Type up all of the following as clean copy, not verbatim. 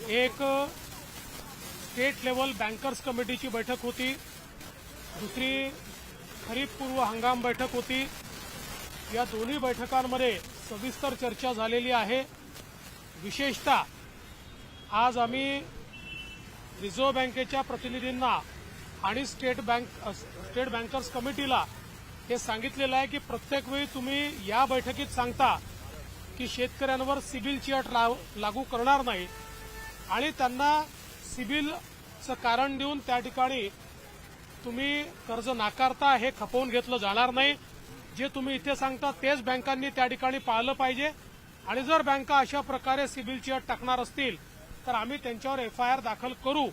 एक state level bankers कमिटीची बैठक होती, दुसरी खरीप पूर्व हंगाम बैठक होती। या दोन्ही बैठकांमध्ये सविस्तर चर्चा झालेली आहे। विशेषतः आज आम्ही रिझर्व्ह बँकेच्या प्रतिनिधींना आणि स्टेट बँकर्स कमिटीला हे सांगितलेलं आहे की प्रत्येक वेळी तुम्ही या बैठकीत सांगता की शेतकऱ्यांवर सिबिलची अट लागू करणार नाही आणि त्यांना सिबिलचं कारण देऊन त्या ठिकाणी तुम्ही कर्ज नाकारता हे खपवून घेतलं जाणार नाही। जे तुम्ही इथे सांगता तेच बँकांनी त्या ठिकाणी पाळलं पाहिजे आणि जर बँका अशा प्रकारे सिबिलची अट टाकणार असतील तर आम्ही त्यांच्यावर FIR दाखल करू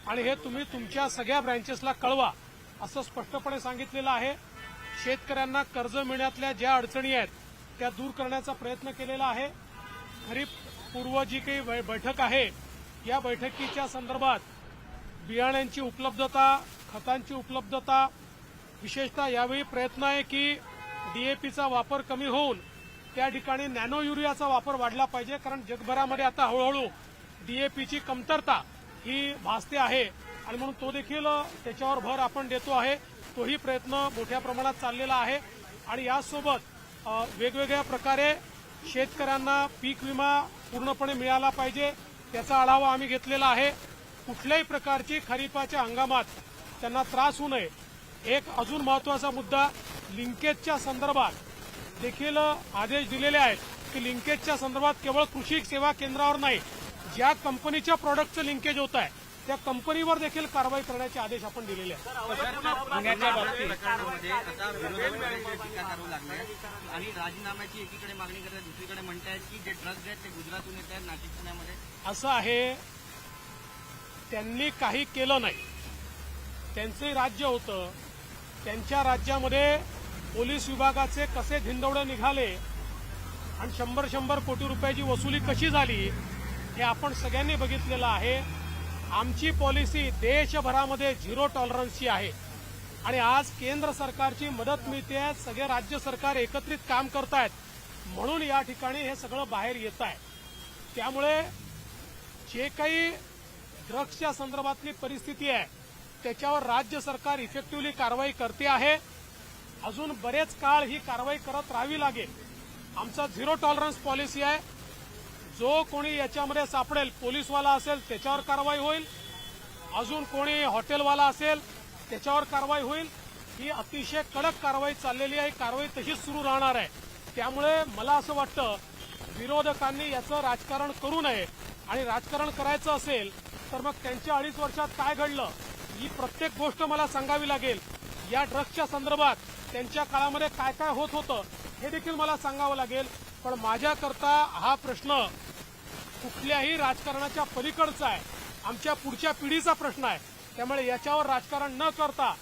आणि हे तुम्ही तुमच्या सगळ्या ब्रँचेसला कळवा असं स्पष्टपणे सांगितलेलं आहे। शेतकऱ्यांना कर्ज मिळण्यातल्या ज्या अडचणी आहेत त्या दूर करण्याचा प्रयत्न केलेला आहे। खरीप पूर्व जी काही बैठक आहे या बैठकीच्या संदर्भात बियाण्यांची उपलब्धता, खतांची उपलब्धता, विशेषतः यावेळी प्रयत्न आहे की DAPचा वापर कमी होऊन त्या ठिकाणी नॅनो युरियाचा वापर वाढला पाहिजे, कारण जगभरामध्ये आता हळूहळू DAPची कमतरता ही भासते आहे आणि म्हणून तो देखील त्याच्यावर भर आपण देतो आहे। तोही प्रयत्न मोठ्या प्रमाणात चाललेला आहे आणि यासोबत वेगवेगळ्या प्रकारे शेतकऱ्यांना पीक विमा पूर्णपणे मिळाला पाहिजे त्याचा आढावा आम्ही घेतलेला आहे। कुठल्याही प्रकारची खरीपाच्या हंगामात त्यांना त्रास होऊ नये। एक अजून महत्त्वाचा मुद्दा, लिंकेजच्या संदर्भात देखील आदेश दिलेले आहेत की लिंकेजच्या संदर्भात केवळ कृषी सेवा केंद्रावर नाही, ज्या कंपनीच्या प्रॉडक्टचं लिंकेज होत आहे त्या कंपनीवर देखील कारवाई करण्याचे आदेश आपण दिलेले आहेत। पुण्याच्या प्रकरणामध्ये आता विरोधकांची टीका करू लागले आणि राजीनाम्याची एकीकडे मागणी करतात, दुसरीकडे म्हणतायत की जे ड्रग्ज आहेत ते गुजरातहून येत आहेत नाशिक पुण्यामध्ये। असं आहे, त्यांनी काही केलं नाही, त्यांचे राज्य होतं, त्यांच्या राज्यामध्ये पोलीस विभागाचे कसे धिंडवडे निघाले आणि 100 कोटी रुपयाची वसुली कशी झाली हे आपण सगळ्यांनी बघितलेलं आहे। आमची पॉलिसी देशभरामध्ये झिरो टॉलरन्सची आहे आणि आज केंद्र सरकारची मदत मिळते, सगळे राज्य सरकार एकत्रित काम करतायत म्हणून या ठिकाणी हे सगळं बाहेर येत आहे। त्यामुळे जे काही ड्रग्सच्या संदर्भातली परिस्थिती आहे त्याच्यावर राज्य सरकार इफेक्टिव्हली कारवाई करते आहे। अजून बरेच काळ ही कारवाई करत राहावी लागेल। आमचा झिरो टॉलरन्स पॉलिसी आहे, जो कोणी याच्यामध्ये सापडेल, पोलीसवाला असेल त्याच्यावर कारवाई होईल, अजून कोणी हॉटेलवाला असेल त्याच्यावर कारवाई होईल। ही अतिशय कडक कारवाई चाललेली आहे, कारवाई तशीच सुरू राहणार आहे। त्यामुळे मला असं वाटतं विरोधकांनी याचं राजकारण करू नये आणि राजकारण करायचं असेल तर मग त्यांच्या 2.5 वर्षात काय घडलं ही प्रत्येक गोष्ट मला सांगावी लागेल। या ड्रग्सच्या संदर्भात त्यांच्या काळामध्ये काय काय होत होतं हे देखील मला सांगावं लागेल। पण माझ्याकरता हा प्रश्न कुठल्याही राजकारणाच्या पलीकडचा आहे, आमच्या पुढच्या पिढीचा प्रश्न आहे। त्यामुळे याच्यावर राजकारण न करता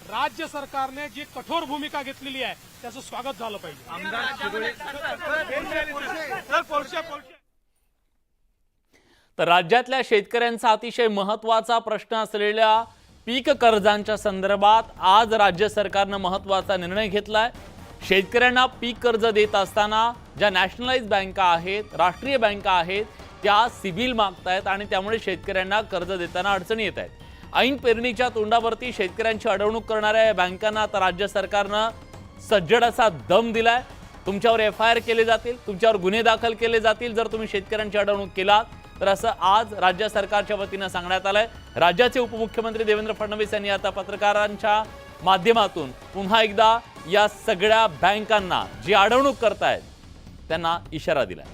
राज्य सरकारने जी कठोर भूमिका घेतलेली आहे त्याचं स्वागत झालं पाहिजे। तर राज्यातल्या शेतकऱ्यांचा अतिशय महत्त्वाचा प्रश्न असलेल्या पीक कर्जांच्या संदर्भात आज राज्य सरकारने महत्त्वाचा निर्णय घेतलाय। शेतकऱ्यांना पीक कर्ज देत असताना ज्या नॅशनलाइज बँका आहेत, राष्ट्रीय बँका आहेत, त्या सिबिल मागतायत आणि त्यामुळे शेतकऱ्यांना कर्ज देताना अडचणी येत आहेत। ऐन पेरणीच्या तोंडावरती शेतकऱ्यांची अडवणूक करणाऱ्या या बँकांना आता राज्य सरकारने सज्जड असा दम दिलाय। तुमच्यावर FIR केले जातील, तुमच्यावर गुन्हे दाखल केले जातील जर तुम्ही शेतकऱ्यांची अडवणूक केलात तर असं आज राज्य सरकारच्या वतीने सांगण्यात आलंय। राज्याचे उपमुख्यमंत्री देवेंद्र फडणवीस यांनी आता पत्रकारांच्या माध्यमातून पुन्हा एकदा या सगळ्या बँकांना जी अडवणूक करतायत त्यांना इशारा दिलाय।